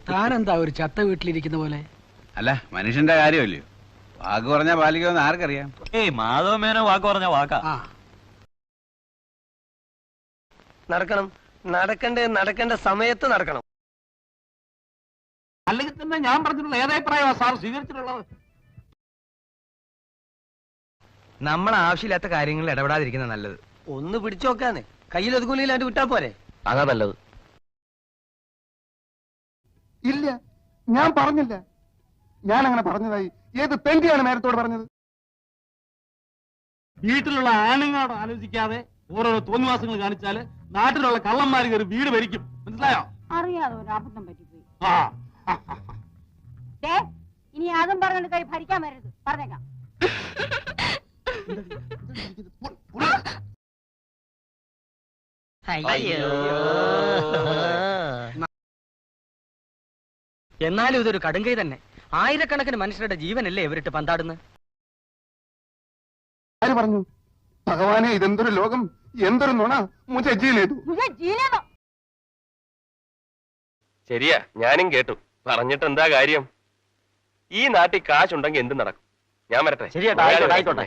താനെന്താ ഒരു ചത്ത വീട്ടിലിരിക്കുന്ന പോലെ? അല്ല, മനുഷ്യന്റെ കാര്യമല്ലയോ, വാക്ക് പറഞ്ഞാൽ പാലിക്കുമെന്ന് ആർക്കറിയാം. മാധവമേനോ വാക്ക് പറഞ്ഞ വാക്കാ. നടക്കണം, നടക്കേണ്ട സമയത്ത് നടക്കണം. അല്ലെങ്കിൽ തന്നെ ഞാൻ പറഞ്ഞിട്ടുള്ള ഏതഭിപ്രായമാണ് സാർ സ്വീകരിച്ചിട്ടുള്ളത്? നമ്മൾ ആവശ്യമില്ലാത്ത കാര്യങ്ങളിൽ ഇടപെടാതിരിക്കുന്ന നല്ലത്. ഒന്ന് പിടിച്ചു നോക്കാന്ന്, കയ്യിൽ ഒതുക്കൂലില്ലാണ്ട് വിട്ടാ പോരെ. അതാ നല്ലത്. ഇല്ല, ഞാൻ പറഞ്ഞില്ല. ഞാൻ അങ്ങനെ പറഞ്ഞതായി ഏത് തെണ്ടിയാണ് നേരത്തോട് പറഞ്ഞത്? വീട്ടിലുള്ള ആണുങ്ങളോട് ആലോചിക്കാതെ ഓരോരോ തോന്നിവാസങ്ങൾ കാണിച്ചാല് നാട്ടിലുള്ള കള്ളന്മാർ കയറി വീട് ഭരിക്കും. മനസ്സിലായോ? അറിയാതെ ഒരു അബദ്ധം പറ്റിപ്പോയി. ആ ഇനി അതും പറഞ്ഞിട്ട് കൈ ഭരിക്കാൻ വരരുത്, പറഞ്ഞേക്കാം. എന്നാലും ഇതൊരു കടുങ്കൈ തന്നെ. ആയിരക്കണക്കിന് മനുഷ്യരുടെ ജീവനല്ലേ ഇവരിട്ട് പന്താടുന്നത്. ആര് പറഞ്ഞു? ഭഗവാനെ, ഇതെന്തൊരു ലോകം, എന്തൊരു നുണ. മുझे ജീലേ ദോ. ശരിയാ, ഞാനും കേട്ടു. പറഞ്ഞിട്ട് എന്താ കാര്യം? ഈ നാട്ടിൽ കാശുണ്ടെങ്കിൽ എന്ത് നടക്കും? ഞാൻ വരട്ടെ. ശരിയാ, ആയിക്കോട്ടെ.